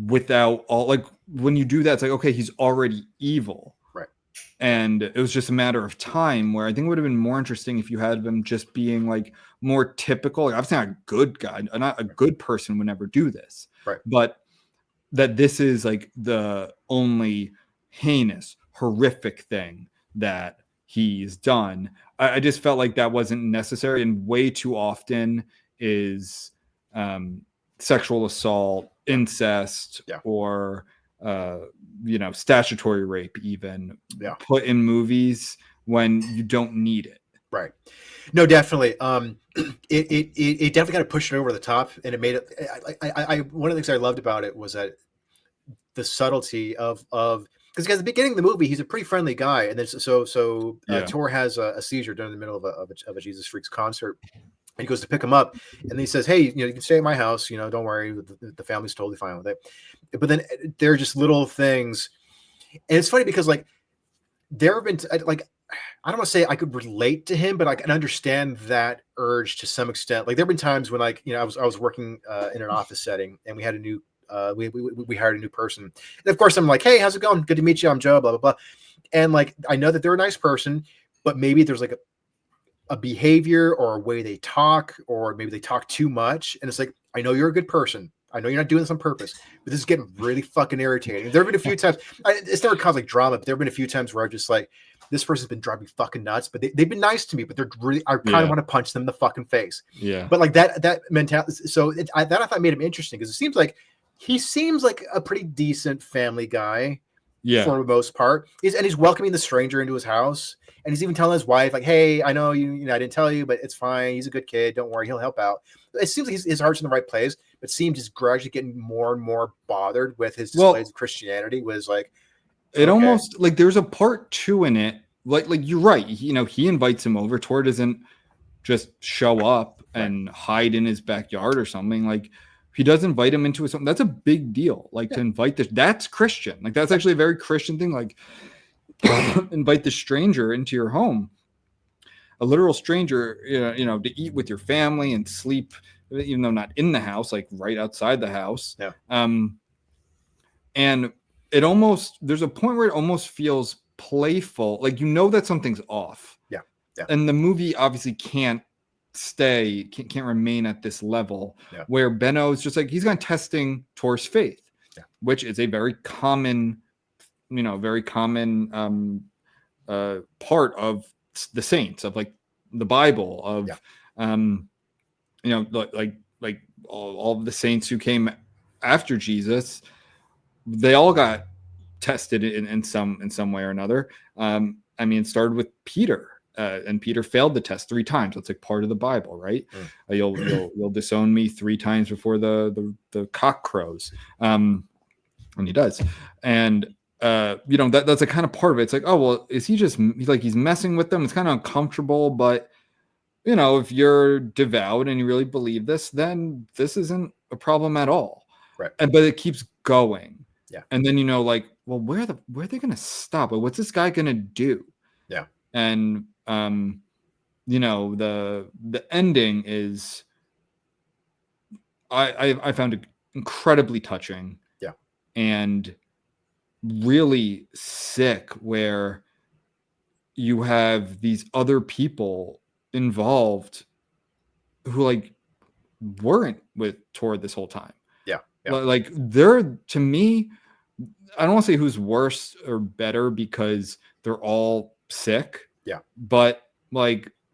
without all, like when you do that it's like okay, he's already evil, right? And it was just a matter of time where I think it would have been more interesting if you had them just being like more typical. Like, obviously not a good guy, not a good person would never do this, right? But that this is like the only heinous, horrific thing that he's done. I just felt like that wasn't necessary, and way too often is sexual assault, incest, or statutory rape even put in movies when you don't need it. Right. No, definitely. It definitely kind of pushed it over the top, and it made it. I one of the things I loved about it was that the subtlety of because at the beginning of the movie he's a pretty friendly guy, and then Tor has a seizure during the middle of a Jesus Freaks concert. And he goes to pick him up, and he says, "Hey, you can stay at my house. Don't worry. The family's totally fine with it." But then there are just little things, and it's funny because like there have been like I don't want to say I could relate to him, but I can understand that urge to some extent. Like there have been times when I was working in an office setting, and we had a new we hired a new person, and of course I'm like, "Hey, how's it going? Good to meet you. I'm Joe." Blah blah blah, and like I know that they're a nice person, but maybe there's like a behavior or a way they talk, or maybe they talk too much. And it's like, I know you're a good person. I know you're not doing this on purpose, but this is getting really fucking irritating. There have been a few times, it's never caused like drama, but there have been a few times where I'm just like, this person's been driving me fucking nuts, but they've been nice to me, but they're really, I kind of want to punch them in the fucking face. Yeah. But like that mentality. So I thought made him interesting because he seems like a pretty decent family guy. Yeah. For the most part. He's welcoming the stranger into his house. And he's even telling his wife, like, "Hey, I know I didn't tell you, but it's fine. He's a good kid. Don't worry, he'll help out." It seems like his heart's in the right place, but seems just gradually getting more and more bothered with his displays of Christianity. Was like, it almost like there's a part 2 in it. Like you're right. He invites him over. Tor doesn't just show up and hide in his backyard or something. Like he does invite him into something. That's a big deal. Like to invite that's Christian. Like that's actually a very Christian thing. Like invite the stranger into your home, a literal stranger, to eat with your family and sleep, even though not in the house, like right outside the house. Yeah. And it almost, there's a point where it almost feels playful. Like, that something's off. Yeah. And the movie obviously can't remain at this level where Benno is just like, he's going testing Tor's faith, which is a very common part of the saints, of like the Bible, of like all of the saints who came after Jesus, they all got tested in some way or another. It started with Peter. and Peter failed the test 3 times. That's like part of the Bible, right? You'll disown me 3 times before the cock crows. And he does. And that's a kind of part of it. It's like, oh well, is he just he's messing with them? It's kind of uncomfortable, but if you're devout and you really believe this, then this isn't a problem at all. Right. But it keeps going. Yeah. And then well, where are they gonna stop? What's this guy gonna do? Yeah. And the ending is I found it incredibly touching. Yeah. And really sick, where you have these other people involved who weren't with Tor this whole time. Yeah. They're, to me, I don't want to say who's worse or better because they're all sick. Yeah. But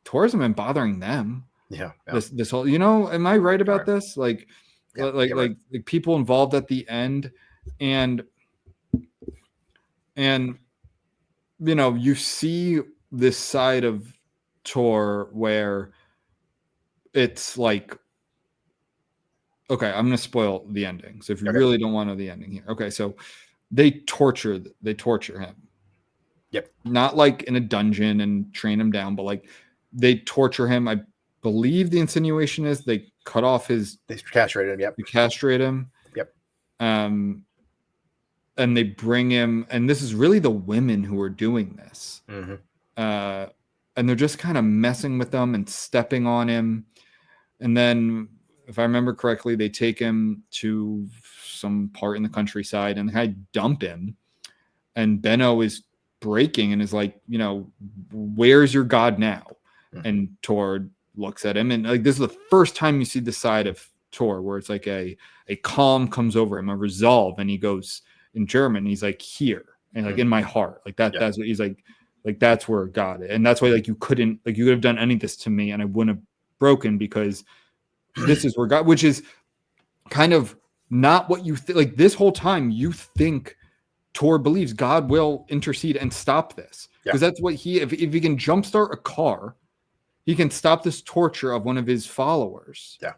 tourism been bothering them. Yeah. This whole, am I right about this? Like people involved at the end, and you see this side of Tor where it's like, okay, I'm going to spoil the ending. So if you really don't want to know the ending here. Okay. So they torture him. Yep. Not like in a dungeon and train him down, but they torture him. I believe the insinuation is they cut off they castrate him. Yep. They castrate him. Yep. And they bring him, and this is really the women who are doing this. Mm-hmm. And they're just kind of messing with them and stepping on him. And then, if I remember correctly, they take him to some part in the countryside and they dump him. And Benno is breaking and is like, where's your God now? Mm-hmm. And Tor looks at him, and this is the first time you see the side of Tor where it's like a calm comes over him, a resolve, and he goes in German, he's like, here, and in my heart, that's what he's like that's where God is. And that's why you couldn't, you could have done any of this to me and I wouldn't have broken, because this is where God, which is kind of not what you think. This whole time you think Tor believes God will intercede and stop this, because that's what if he can jumpstart a car, he can stop this torture of one of his followers. Yeah.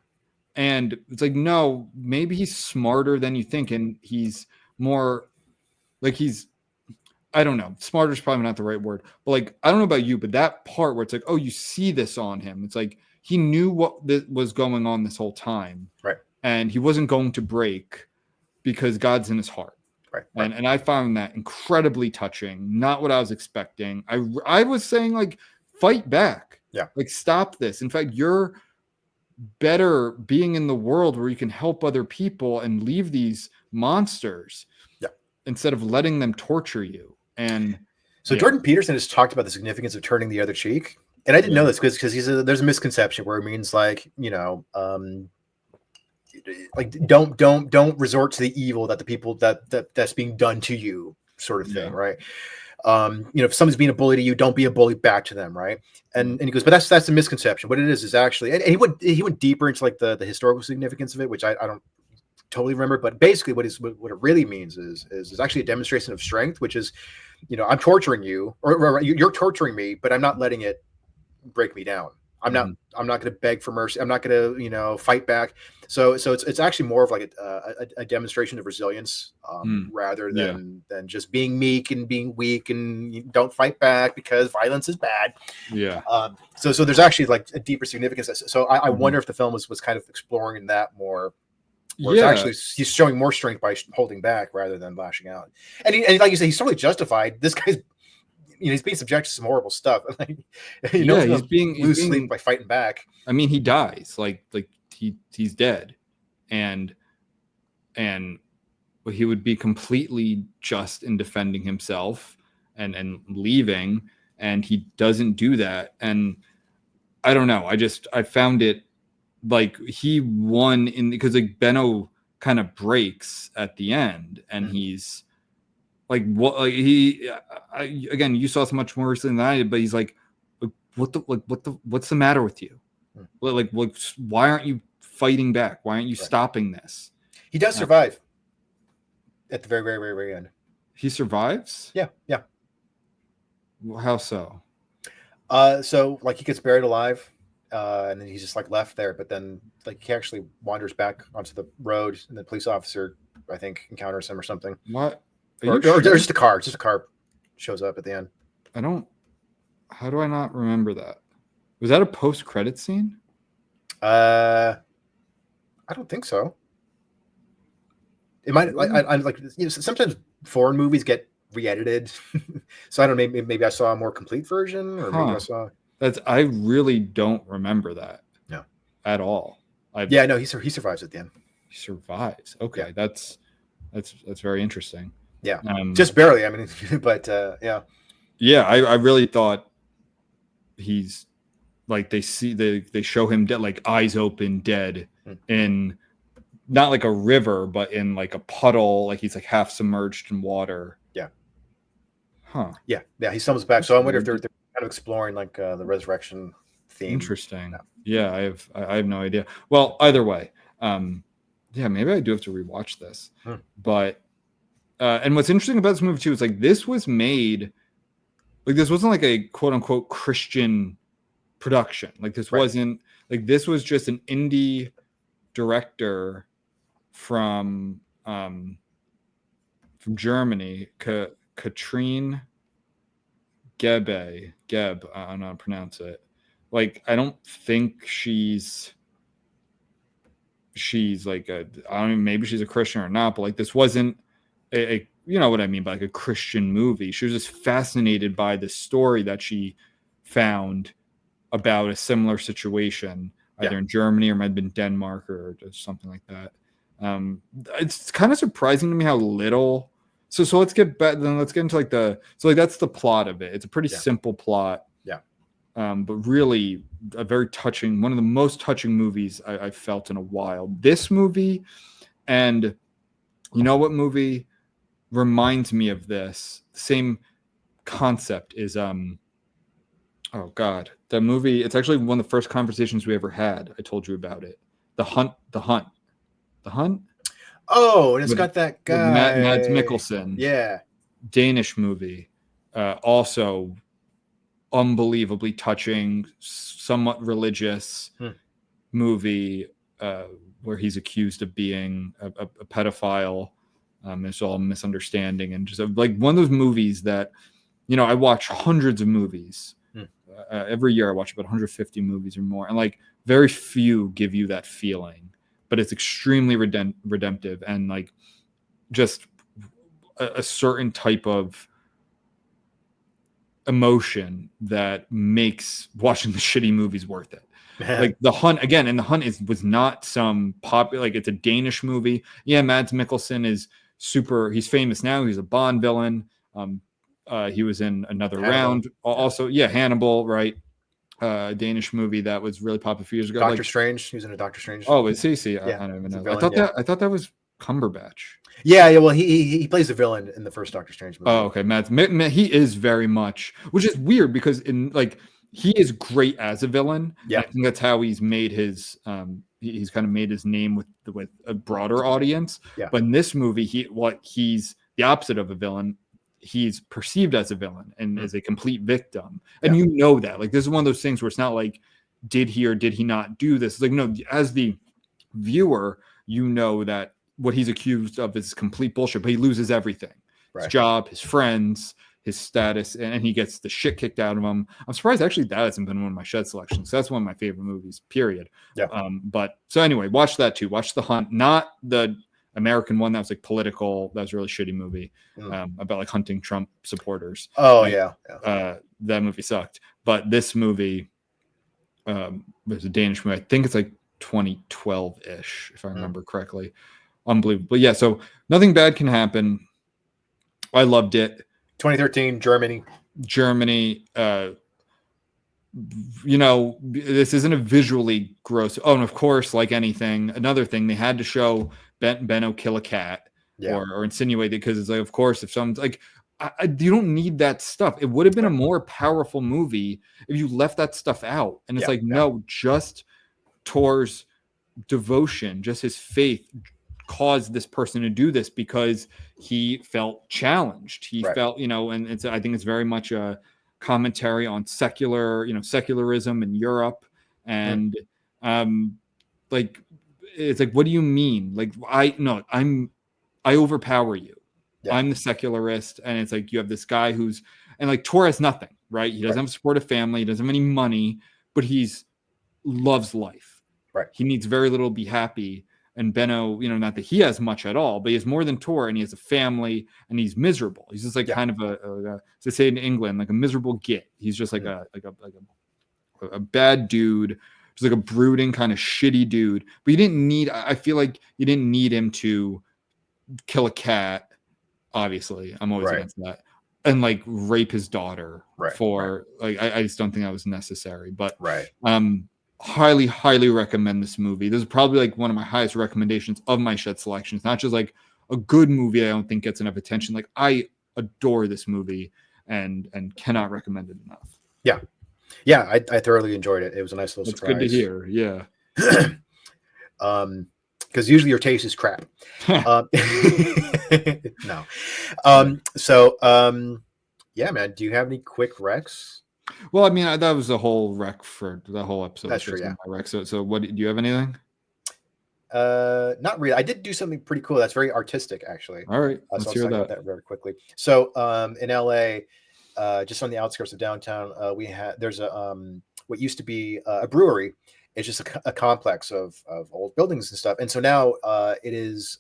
And it's no, maybe he's smarter than you think, and he's more I don't know, smarter is probably not the right word, but I don't know about you, but that part where it's oh, you see this on him, it's he knew what was going on this whole time, right? And he wasn't going to break because God's in his heart, right? And I found that incredibly touching. Not what I was expecting. I was saying fight back, stop this. In fact, you're better being in the world where you can help other people and leave these monsters, instead of letting them torture you. And so Jordan Peterson has talked about the significance of turning the other cheek, and I didn't know this because there's a misconception where it means don't resort to the evil that the people that's being done to you, sort of thing, right? If someone's being a bully to you, don't be a bully back to them, right? And he goes, but that's a misconception. What it is actually, and he went deeper into the historical significance of it, which I don't totally remember, but basically what it really means is actually a demonstration of strength, which is, I'm torturing you, or you're torturing me, but I'm not letting it break me down. I'm not going to beg for mercy. I'm not going to, fight back. So it's actually more of a demonstration of resilience, rather than just being meek and being weak and you don't fight back because violence is bad. Yeah. So there's actually a deeper significance. So I wonder if the film was kind of exploring in that more. It's actually, he's showing more strength by holding back rather than lashing out. And like you said, he's totally justified. This guy's, he's being subjected to some horrible stuff. He's being lose sleep by fighting back. I mean, he dies. He's dead, and he would be completely just in defending himself and leaving, and he doesn't do that. And I don't know. I found it. He won because Benno kind of breaks at the end, and he's again, you saw so much more recently than I did, but he's what's the matter with you? Why aren't you fighting back? Why aren't you stopping this? He does survive at the very, very, very, very end. He survives? Yeah. How so? So like he gets buried alive, and then he's just like left there. But then like he actually wanders back onto the road, and the police officer, I think, encounters him or something. What? Or just a car. Just a car shows up at the end. How do I not remember that? Was that a post-credit scene? I don't think so. It might. I'm like, sometimes foreign movies get re-edited, so I don't know. Maybe I saw a more complete version, or maybe I saw. I really don't remember that. No, at all. No, he survives at the end. He survives. Okay, yeah. that's very interesting. Yeah, just barely. I mean, but yeah. Yeah, I really thought he's like they show him dead, like eyes open, dead in not like a river, but in like a puddle, like he's like half submerged in water. Yeah. Huh. Yeah. He stumbles back. So I wonder if they're kind of exploring like the resurrection theme. Interesting. Yeah, I have no idea. Well, either way, yeah, maybe I do have to rewatch this. But and what's interesting about this movie too is like this was made, like this wasn't like a quote unquote Christian production. Like this wasn't like, this was just an indie director from Germany, Katrine Geb, I don't know how to pronounce it. Like I don't think she's like I don't know, maybe she's a Christian or not, but like this wasn't a you know what I mean by like a Christian movie. She was just fascinated by the story that she found about a similar situation, either in Germany or might have been Denmark or just something like that. It's kind of surprising to me how little. So let's get back. Then let's get into like that's the plot of it. It's a pretty simple plot. Yeah. But really a very touching, one of the most touching movies I've felt in a while. This movie, and you know what movie reminds me of this? Same concept is oh God, the movie. It's actually one of the first conversations we ever had. I told you about it. The Hunt. Oh, and it's got that guy, Mads Mikkelsen. Yeah, Danish movie. Also unbelievably touching, somewhat religious movie where he's accused of being a pedophile. It's all a misunderstanding, and just like one of those movies that, you know, I watch hundreds of movies. Every year I watch about 150 movies or more, and like very few give you that feeling, but it's extremely redemptive and like just a certain type of emotion that makes watching the shitty movies worth it. Like The Hunt again, and The Hunt was not some popular, like it's a Danish movie. Yeah, Mads Mikkelsen is he's famous now. He's a Bond villain. He was in Another Round. Also, Hannibal, right? Danish movie that was really popular a few years ago. Doctor Strange. He was in a Doctor Strange. Oh, is he? See, I don't even know. Villain, I thought that was Cumberbatch. Yeah. Well, he plays the villain in the first Doctor Strange movie. Oh, okay. He is very much, which is weird because in like he is great as a villain. Yeah, I think that's how he's made his he's kind of made his name with a broader audience. Yeah. But in this movie, he's the opposite of a villain. He's perceived as a villain and is a complete victim. And you know that. Like this is one of those things where it's not like, did he or did he not do this? It's like, no, as the viewer, you know that what he's accused of is complete bullshit, but he loses everything. His job, his friends, his status, and he gets the shit kicked out of him. I'm surprised actually that hasn't been one of my shed selections. That's one of my favorite movies, period. Yeah. But so anyway, watch that too. Watch The Hunt, not the American one that was like political. That was a really shitty movie about like hunting Trump supporters. Oh, that movie sucked. But this movie was a Danish movie. I think it's like 2012-ish, if I remember correctly. Unbelievable. But yeah, so nothing bad can happen. I loved it. 2013, Germany. You know, this isn't a visually gross. Oh, and of course, like anything, another thing, they had to show Benno kill a cat or insinuate it, because it's like, of course, if someone's like, you don't need that stuff. It would have been a more powerful movie if you left that stuff out. And it's no, just Tor's devotion, just his faith caused this person to do this, because he felt challenged. He felt, you know, and I think it's very much a, you know, commentary on secularism in Europe, and like it's like, what do you mean? Like I overpower you. Yeah. I'm the secularist, and it's like you have this guy who's, and like Tor has nothing, right? He doesn't have a supportive family, he doesn't have any money, but he's loves life. Right. He needs very little to be happy. And Benno, not that he has much at all, but he has more than Tor, and he has a family, and he's miserable. He's just like kind of a to say in England, like a miserable git. He's just like a bad dude, just like a brooding kind of shitty dude. But I feel like you didn't need him to kill a cat. Obviously, I'm always against that. And like rape his daughter like I just don't think that was necessary. But highly, highly recommend this movie. This is probably like one of my highest recommendations of my Shed selection. It's not just like a good movie I don't think gets enough attention. Like I adore this movie and cannot recommend it enough. Yeah, I thoroughly enjoyed it. It was a nice little surprise. It's good to hear. Yeah. Because usually your taste is crap. No. Yeah, man. Do you have any quick recs? Well, I mean, that was the whole rec for the whole episode. That's true. Yeah. Rec. So, what do you have anything? Not really. I did do something pretty cool. That's very artistic, actually. All right, let's hear that very quickly. So, in LA, just on the outskirts of downtown, there's a what used to be a brewery. It's just a complex of old buildings and stuff. And so now it is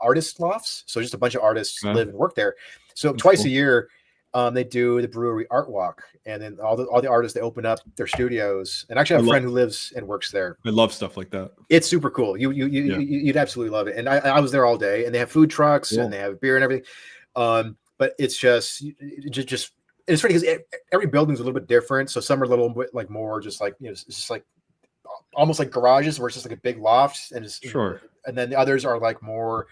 artist lofts. So just a bunch of artists live and work there. So that's twice a year, they do the brewery art walk. And then all the artists, they open up their studios. And actually I have a friend who lives and works there. I love stuff like that. It's super cool. You'd absolutely love it. And I was there all day, and they have food trucks and they have beer and everything. But it's just it's funny because every building is a little bit different. So some are a little bit like more just like, it's just like almost like garages where it's just like a big loft, and and then the others are like more,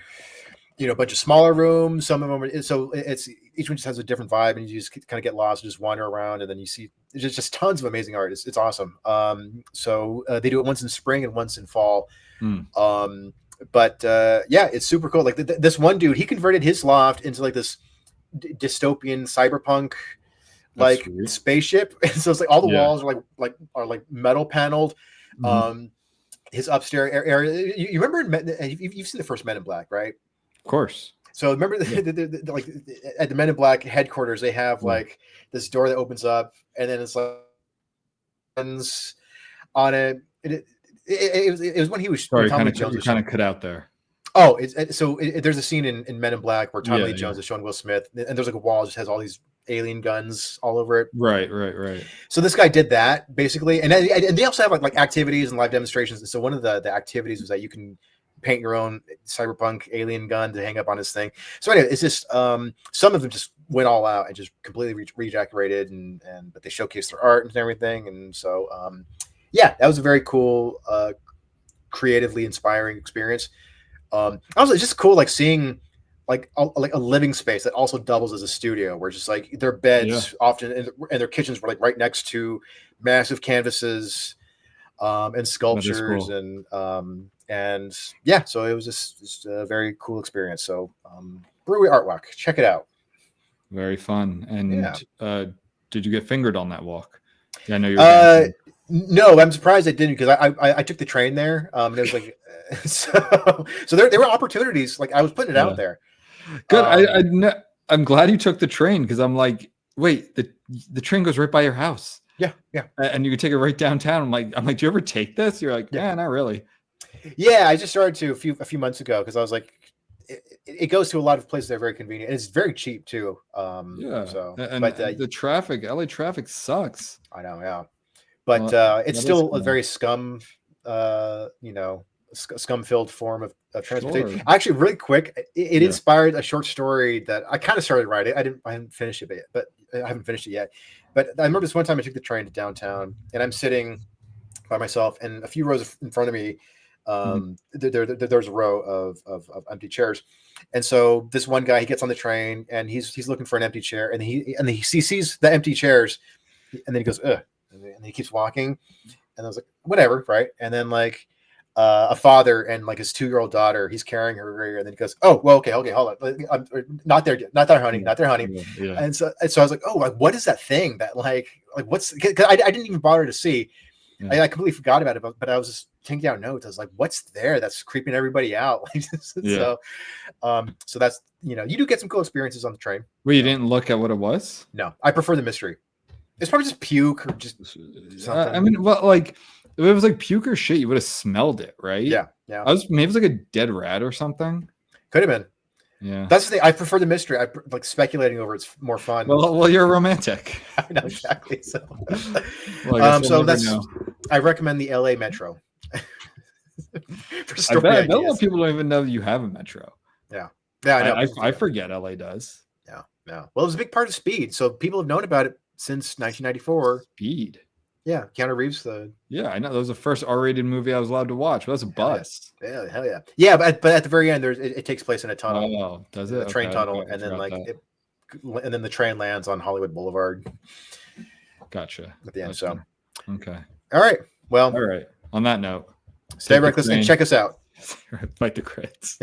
a bunch of smaller rooms. Some of them so it's each one just has a different vibe, and you just kind of get lost and just wander around, and then you see there's just tons of amazing art. It's awesome. So they do it once in spring and once in fall. But it's super cool. Like this one dude, he converted his loft into like this dystopian cyberpunk spaceship, and so it's like all the walls are like metal paneled. His upstairs area. You remember? You've seen the first Men in Black, right? Of course. So remember, like at the Men in Black headquarters, they have like this door that opens up, and then it's like on it. It was when he was Tommy Jones. You kind of cut out there. Oh, there's a scene in Men in Black where Tommy Lee Jones is showing Will Smith, and there's like a wall that just has all these alien guns all over it. Right. So this guy did that basically, and they also have like activities and live demonstrations. And so one of the activities was that you can paint your own cyberpunk alien gun to hang up on his thing. So anyway, it's just some of them just went all out and just completely redecorated, but they showcased their art and everything. And so that was a very cool, creatively inspiring experience. Also, it's just cool like seeing like a living space that also doubles as a studio, where just like their beds often and their kitchens were like right next to massive canvases and sculptures. Cool. So it was just a very cool experience. So brewery art walk, check it out. Very fun. And did you get fingered on that walk? Yeah, I know you. No, I'm surprised I didn't, because I took the train there. And it was like so there were opportunities. Like I was putting it out there. Good. I'm glad you took the train, because I'm like, wait, the train goes right by your house. Yeah. And you can take it right downtown. I'm like, do you ever take this? You're like, yeah, not really. Yeah, I just started to a few months ago, because I was like, it goes to a lot of places that are very convenient, and it's very cheap too. So the traffic, LA traffic sucks. I know, yeah, but it's still a very scum-filled form of transportation. Sure. Actually, really quick, it inspired a short story that I kind of started writing. I haven't finished it yet. But I remember this one time I took the train to downtown, and I'm sitting by myself, and a few rows in front of me, there's a row of empty chairs. And so this one guy, he gets on the train, and he's looking for an empty chair, and he sees the empty chairs, and then he goes, ugh, and he keeps walking, and I was like, whatever, right? And then like a father and like his 2-year-old daughter. He's carrying her, and then he goes, "Oh, well, okay, hold on, I'm not there, honey, not there, honey." Yeah. And so I was like, "Oh, like what is that thing that like what's?" Because I didn't even bother to see. Yeah. I completely forgot about it, but I was just taking down notes. I was like, "What's there that's creeping everybody out?" So that's you do get some cool experiences on the train. Well, you didn't look at what it was? No, I prefer the mystery. It's probably just puke or just something. I mean, well, like if it was like puke or shit, you would have smelled it, right? Yeah. Maybe it was like a dead rat or something. Could have been. Yeah, that's the thing. I prefer the mystery. I like speculating over. It's more fun. Well, you're a romantic. I know exactly. So, so I recommend the LA Metro. I bet a lot of people don't even know that you have a Metro. Yeah, I know. I forget LA does. Yeah. Well, it was a big part of Speed, so people have known about it since 1994. Speed. Yeah, Keanu Reeves. Yeah, I know. That was the first R-rated movie I was allowed to watch. But that's a bust. Yeah, hell yeah. Yeah, but at the very end, it takes place in a tunnel. Oh, does it? A train tunnel, okay, and then and then the train lands on Hollywood Boulevard. Gotcha. At the end. So, okay. All right. Well. All right. On that note, stay reckless and check us out. Fight the crits.